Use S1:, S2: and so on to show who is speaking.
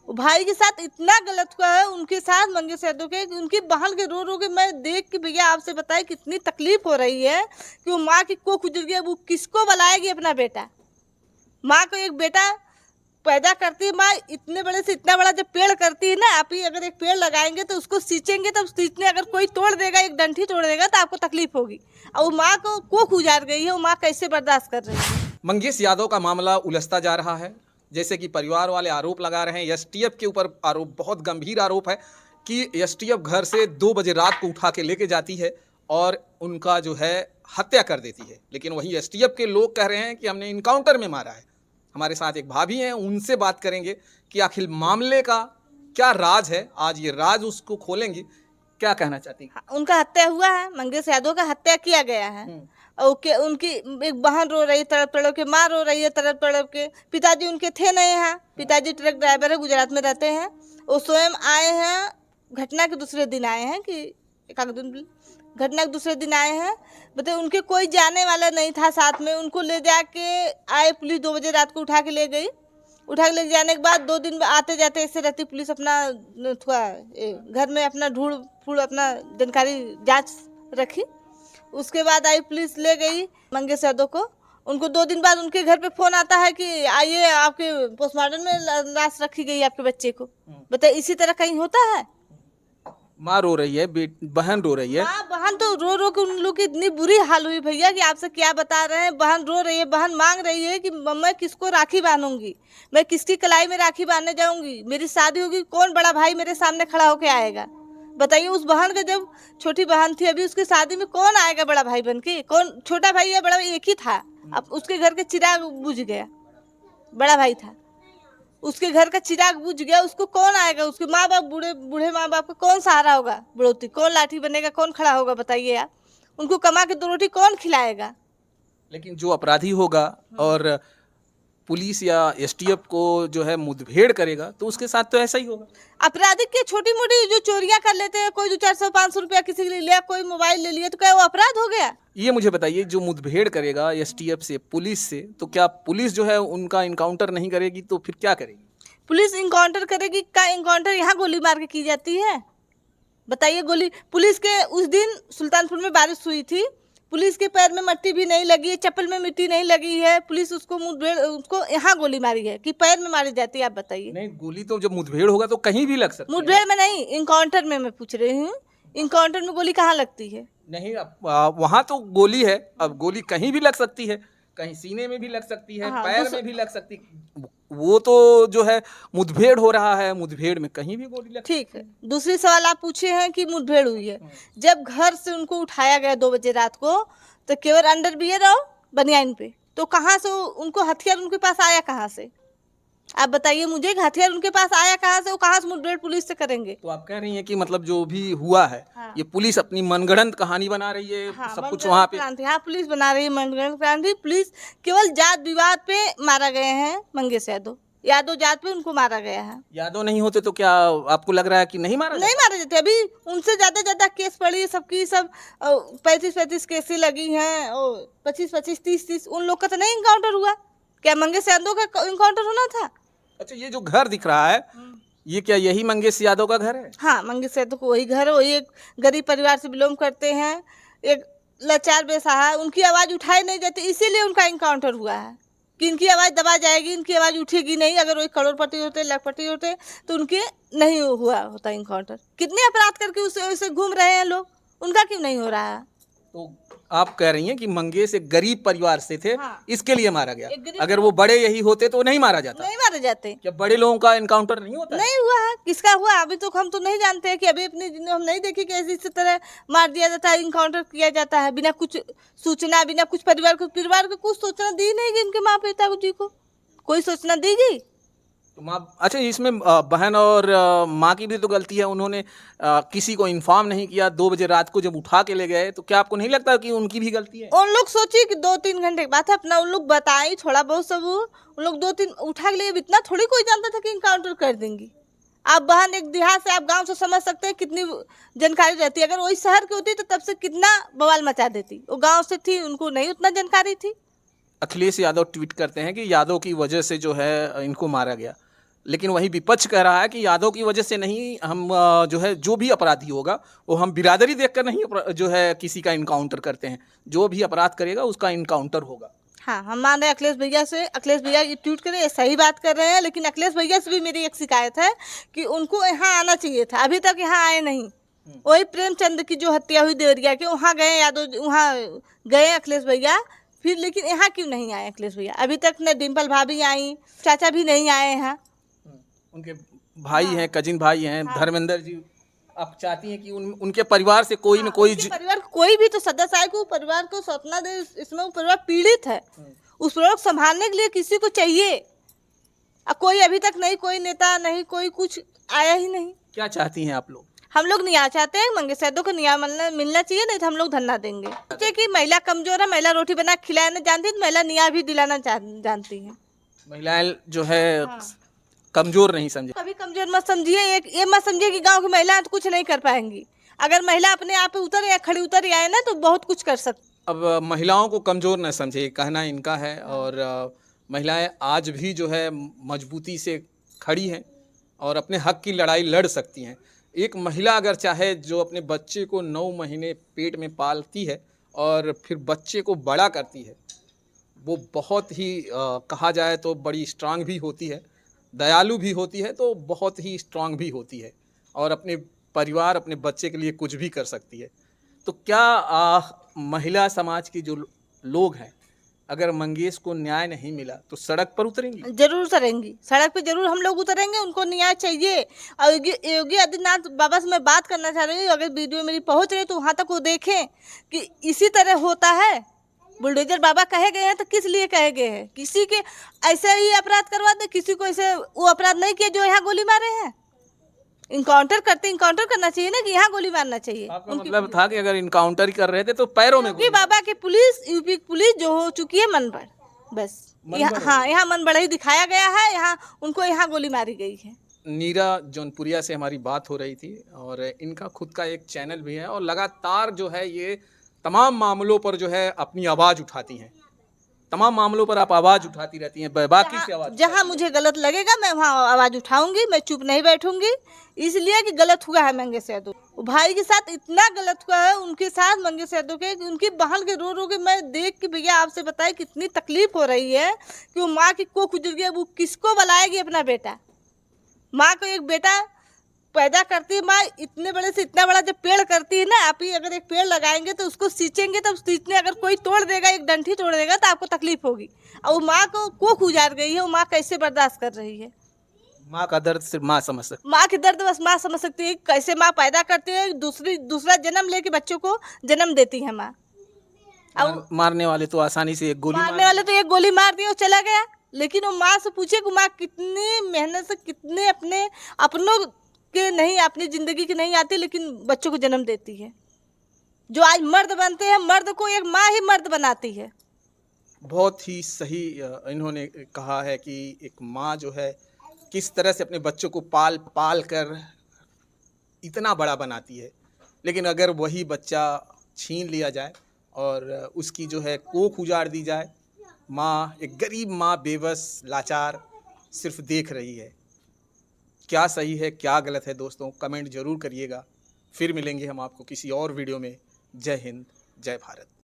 S1: भाई के साथ इतना गलत हुआ है उनके साथ मंगेश यादव के, उनकी बहन के रो रो के मैं देख के भैया आपसे बताए कितनी तकलीफ हो रही है कि वो माँ की कोख उजड़ गई। वो किसको बुलाएगी अपना बेटा? माँ को एक बेटा पैदा करती है माँ, इतने बड़े से इतना बड़ा जब पेड़ करती है ना, आप ही अगर एक पेड़ लगाएंगे तो उसको सींचेंगे, तो सींचने अगर कोई तोड़ देगा, एक डंठी तोड़ देगा तो आपको तकलीफ होगी। और वो माँ को कोख उजाड़ गई है, वो माँ कैसे बर्दाश्त कर रही है?
S2: मंगेश यादव का मामला उलझता जा रहा है। जैसे कि परिवार वाले आरोप लगा रहे हैं, एसटीएफ के ऊपर आरोप, बहुत गंभीर आरोप है कि एसटीएफ घर से 2 बजे रात को उठा के लेके जाती है और उनका जो है हत्या कर देती है। लेकिन वहीं एसटीएफ के लोग कह रहे हैं कि हमने इनकाउंटर में मारा है। हमारे साथ एक भाभी हैं, उनसे बात करेंगे कि आखिर मामले का क्या राज है। आज ये राज उसको खोलेंगे। क्या कहना चाहती हैं?
S1: उनका हत्या हुआ है, मंगेश यादव का हत्या किया गया है। और उनकी एक बहन रो रही है तड़प तड़प के, माँ रो रही है तड़प तड़प के। पिताजी उनके थे नहीं यहाँ, पिताजी ट्रक ड्राइवर है, गुजरात में रहते हैं। वो स्वयं आए हैं, घटना के दूसरे दिन आए हैं कि एक आध दिन, घटना के दूसरे दिन आए हैं। बताइए, उनके कोई जाने वाला नहीं था साथ में। उनको ले जाके आए पुलिस, 2 बजे रात को उठा के ले गई। उठा के ले जाने के बाद 2 दिन आते जाते ऐसे रहती पुलिस, अपना थोड़ा घर में अपना ढूंढ फूड़ अपना जानकारी जांच रखी। उसके बाद आई पुलिस, ले गई मंगेश यादव को। उनको 2 दिन बाद उनके घर पे फोन आता है कि आइए, आपके पोस्टमार्टम में लाश रखी गई आपके बच्चे को। बताइए, इसी तरह कहीं होता है?
S2: माँ रो रही है, बहन रो रही है।
S1: हाँ, बहन तो रो रो के उन लोग की इतनी बुरी हाल हुई भैया कि आपसे क्या बता रहे हैं। बहन रो रही है, बहन मांग रही है कि मैं किसको राखी बांधूंगी, मैं किसकी कलाई में राखी बांधने जाऊंगी, मेरी शादी होगी, कौन बड़ा भाई मेरे सामने खड़ा होके आएगा? बताइए, उस बहन का जब छोटी बहन थी, अभी उसकी शादी में कौन आएगा बड़ा भाई बन के? कौन? छोटा भाई या बड़ा भाई एक ही था। अब उसके घर के चिराग बुझ गया, बड़ा भाई था, उसके घर का चिराग बुझ गया, उसको कौन आएगा? उसके माँ बाप, बूढ़े माँ बाप का कौन सहारा होगा? बुढ़ौती कौन लाठी बनेगा, कौन खड़ा होगा? बताइए आप, उनको कमा के 2 रोटी कौन खिलाएगा?
S2: लेकिन जो अपराधी होगा और पुलिस या एसटीएफ को जो है मुठभेड़ करेगा तो उसके साथ तो ऐसा ही होगा।
S1: अपराधी के छोटी मोटी जो चोरियां कर लेते हैं, कोई जो 400-500 रुपया किसी के लिए लिया, कोई मोबाइल ले लिया, तो क्या वो अपराध हो गया?
S2: ये मुझे बताइए, जो मुठभेड़ करेगा एसटीएफ से, पुलिस से, तो क्या पुलिस जो है उनका इनकाउंटर नहीं करेगी तो फिर क्या करेगी?
S1: पुलिस इनकाउंटर करेगी? का इनकाउंटर यहाँ गोली मार के की जाती है? बताइए, गोली पुलिस के उस दिन सुल्तानपुर में बारिश हुई थी, पुलिस के पैर में मिट्टी भी नहीं लगी है, चप्पल में मिट्टी नहीं लगी है, पुलिस उसको मुठभेड़, उसको यहाँ गोली मारी है कि पैर में मारी जाती है? आप बताइए।
S2: नहीं, गोली तो जब मुठभेड़ होगा तो कहीं भी लग सकती है।
S1: मुठभेड़ में नहीं, इनकाउंटर में मैं पूछ रही हूँ। इनकाउंटर में गोली कहाँ लगती है?
S2: नहीं, वहाँ तो गोली है। अब गोली कहीं भी लग सकती है, कहीं सीने में भी लग सकती है,
S1: हाँ,
S2: पैर में भी लग सकती है। वो तो जो है मुठभेड़ हो रहा है, मुठभेड़ में कहीं भी गोली लग।
S1: ठीक है, दूसरी सवाल आप पूछे हैं कि मुठभेड़ हुई है। जब घर से उनको उठाया गया 2 बजे रात को, तो केवल अंडरवियर और बनियाइन पे, तो कहाँ से उनको हथियार उनके पास आया? कहाँ से? आप बताइए मुझे, हथियार उनके पास आया कहाँ से? वो कहाँ से मुठभेड़ पुलिस से करेंगे?
S2: तो आप कह रही हैं कि मतलब जो भी हुआ है,
S1: हाँ।
S2: ये पुलिस अपनी मनगढ़ंत कहानी बना रही है।
S1: हाँ,
S2: सब कुछ वहाँ पे।
S1: हाँ, पुलिस बना रही है मनगढ़ंत क्रांति। पुलिस केवल जात विवाद पे मारा गए हैं मंगेश यादव, यादव जात पे उनको मारा गया है।
S2: यादव नहीं होते तो क्या आपको लग रहा है कि नहीं मारा
S1: नहीं मारे जाते? अभी उनसे ज्यादा केस पड़ी है सबकी, सब 35 केसें लगी हैं, और 25 30 उन लोग का तो नहीं इनकाउंटर हुआ। क्या मंगेश यादव का इनकाउंटर होना था?
S2: अच्छा, ये जो घर दिख रहा है, ये क्या यही मंगेश यादव का घर है?
S1: हाँ, मंगेश यादव को वही घर है। वही एक गरीब परिवार से बिलोंग करते हैं, एक लाचार बेसहारा, उनकी आवाज़ उठाई नहीं जाती, इसीलिए उनका इनकाउंटर हुआ है कि इनकी आवाज़ दबा जाएगी, इनकी आवाज़ उठेगी नहीं। अगर वही करोड़पति होते, लाखपति होते, तो उनके नहीं हुआ होता इनकाउंटर। कितने अपराध करके उसे घूम रहे हैं लोग, उनका क्यों नहीं हो रहा है?
S2: तो आप कह रही हैं कि मंगेश एक गरीब परिवार से थे।
S1: हाँ।
S2: इसके लिए मारा गया। अगर वो बड़े यही होते तो नहीं मारा जाता?
S1: नहीं मारे जाते।
S2: क्या बड़े लोगों का इनकाउंटर नहीं होता?
S1: नहीं हुआ है। किसका हुआ अभी तो हम तो नहीं जानते हैं कि अभी अपनी जिंदगी हम नहीं देखी कि इसी तरह मार दिया जाता है, इनकाउंटर किया जाता है बिना कुछ सूचना, बिना कुछ परिवार को कुछ सूचना दी नहीं गई। इनके माँ पिता जी को कोई सूचना दी गई?
S2: तो माँ, अच्छा, इसमें बहन और माँ की भी तो गलती है। उन्होंने किसी को इन्फॉर्म नहीं किया। 2 बजे रात को जब उठा के ले गए, तो क्या आपको नहीं लगता कि उनकी भी गलती है?
S1: उन लोग सोचिए कि 2-3 घंटे के बाद अपना उन लोग बताए थोड़ा बहुत सब, उन लोग 2-3 उठा के लिए, इतना थोड़ी कोई जानता था कि इनकाउंटर कर देंगी। आप बहन एक देहात से, आप गांव से समझ सकते हैं कितनी जानकारी रहती है। अगर वही शहर की होती तो तब से कितना बवाल मचा देती। वो गांव से थी, उनको नहीं उतना जानकारी थी।
S2: अखिलेश यादव ट्वीट करते हैं कि यादव की वजह से जो है इनको मारा गया। लेकिन वही विपक्ष कह रहा है कि यादव की वजह से नहीं, हम जो है जो भी अपराधी होगा वो हम बिरादरी देखकर नहीं जो है किसी का इनकाउंटर करते हैं, जो भी अपराध करेगा उसका इनकाउंटर होगा।
S1: हाँ, हम मान रहे हैं अखिलेश भैया से। अखिलेश भैया ये ट्वीट करे, ये सही बात कर रहे हैं, लेकिन अखिलेश भैया से भी मेरी एक शिकायत है कि उनको यहाँ आना चाहिए था, अभी तक यहाँ आए नहीं। वही प्रेमचंद की जो हत्या हुई देवरिया के, वहाँ गए यादव, वहाँ गए अखिलेश भैया, फिर लेकिन यहाँ क्यों नहीं आए अखिलेश भैया? अभी तक न डिम्पल भाभी आई, चाचा भी नहीं आए यहाँ।
S2: उनके भाई हैं, कजिन भाई हैं, धर्मेंद्र जी, आप चाहती हैं कि उनके परिवार से कोई न कोई
S1: उनके परिवार का कोई भी तो सदस्य आए, को परिवार को सौंपना दे। इसमें वो परिवार पीड़ित है, उस परिवार को संभालने के लिए किसी को चाहिए। अब कोई अभी तक नहीं, कोई नेता नहीं, कोई कुछ आया ही नहीं।
S2: क्या चाहती हैं आप लोग?
S1: हम लोग न्याय चाहते हैं, मंगेश यादव को न्याय मिलना चाहिए, नहीं तो हम लोग धरना देंगे। सोचे कि महिला कमजोर है, महिला रोटी बना खिलाना जानती है, तो महिला न्याय भी दिलाना जानती है।
S2: महिलाएं जो है कमजोर नहीं समझे,
S1: कभी कमजोर मत समझिए, ये मत समझिए कि गांव की महिला तो कुछ नहीं कर पाएंगी। अगर महिला अपने आप पे उतर या खड़ी उतर आए ना, तो बहुत कुछ कर सकती।
S2: अब महिलाओं को कमजोर न समझे, कहना इनका है। और महिलाएं आज भी जो है मजबूती से खड़ी हैं और अपने हक की लड़ाई लड़ सकती हैं। एक महिला अगर चाहे, जो अपने बच्चे को 9 महीने पेट में पालती है और फिर बच्चे को बड़ा करती है, वो बहुत ही कहा जाए तो बड़ी स्ट्रांग भी होती है, दयालु भी होती है, तो बहुत ही स्ट्रांग भी होती है और अपने परिवार, अपने बच्चे के लिए कुछ भी कर सकती है। तो क्या महिला समाज की जो लोग हैं, अगर मंगेश को न्याय नहीं मिला तो सड़क पर उतरेंगी?
S1: जरूर उतरेंगी, सड़क पे जरूर हम लोग उतरेंगे, उनको न्याय चाहिए। और योगी आदित्यनाथ बाबा से मैं बात करना चाह रही हूँ, अगर वीडियो मेरी पहुँच रही तो वहाँ तक वो देखें कि इसी तरह होता है। बुलडोजर बाबा कहे गए हैं तो किस लिए कहे गए हैं? किसी के ऐसे ही अपराध करवा दे, किसी को ऐसे वो अपराध नहीं किया जो यहाँ गोली मारे हैं। इनकाउंटर करना चाहिए ना, कि यहाँ गोली मारना चाहिए।
S2: आपका मतलब था कि अगर इनकाउंटर कर रहे थे तो पैरों में
S1: योगी बाबा की पुलिस, यूपी की पुलिस जो हो चुकी है मनबड़, बस हाँ, यहाँ मनबड़ ही दिखाया गया है, यहाँ उनको यहाँ गोली मारी गई है।
S2: नीरा जौनपुरिया से हमारी बात हो रही थी और इनका खुद का एक चैनल भी है और लगातार जो है ये तमाम मामलों पर जो है अपनी आवाज़ उठाती हैं। तमाम मामलों पर आप आवाज़ उठाती रहती हैं, बाकी से आवाज़।
S1: जहाँ मुझे गलत लगेगा मैं वहाँ आवाज़ उठाऊंगी, मैं चुप नहीं बैठूंगी, इसलिए कि गलत हुआ है मंगेश यादव भाई के साथ, इतना गलत हुआ है उनके साथ मंगेश यादव के, उनकी बहन के रो के मैं देख के भैया आपसे बताए कितनी तकलीफ हो रही है कि वो माँ की कोख उजड़ गई। वो किसको बुलाएगी अपना बेटा? माँ को एक बेटा पैदा करती है माँ, इतने बड़े से इतना बड़ा जब पेड़ करती है ना, आप ही अगर एक पेड़ लगाएंगे तो उसको सींचेंगे, तो सींचने अगर कोई तोड़ देगा, एक डंठी तोड़ देगा तो आपको तकलीफ होगी। और वो माँ को कोख उजाड़ गई है, वो माँ कैसे बर्दाश्त कर रही है?
S2: माँ का दर्द सिर्फ माँ समझ सकती है।
S1: माँ की दर्द बस माँ समझ सकती है, कैसे माँ पैदा करती है, दूसरा जन्म लेके बच्चों को जन्म देती है माँ।
S2: अब मारने वाले तो आसानी से एक गोली
S1: मारने वाले तो एक गोली मार दिया, वो चला गया। लेकिन वो माँ से पूछे कि माँ कितनी मेहनत से, कितने अपनों के नहीं, अपनी जिंदगी की नहीं आती, लेकिन बच्चों को जन्म देती है। जो आज मर्द बनते हैं, मर्द को एक माँ ही मर्द बनाती है।
S2: बहुत ही सही इन्होंने कहा है कि एक माँ जो है किस तरह से अपने बच्चों को पाल पाल कर इतना बड़ा बनाती है, लेकिन अगर वही बच्चा छीन लिया जाए और उसकी जो है कोख उजाड़ दी जाए, माँ, एक गरीब माँ, बेबस, लाचार, सिर्फ देख रही है। क्या सही है, क्या गलत है दोस्तों, कमेंट जरूर करिएगा। फिर मिलेंगे हम आपको किसी और वीडियो में। जय हिंद, जय भारत।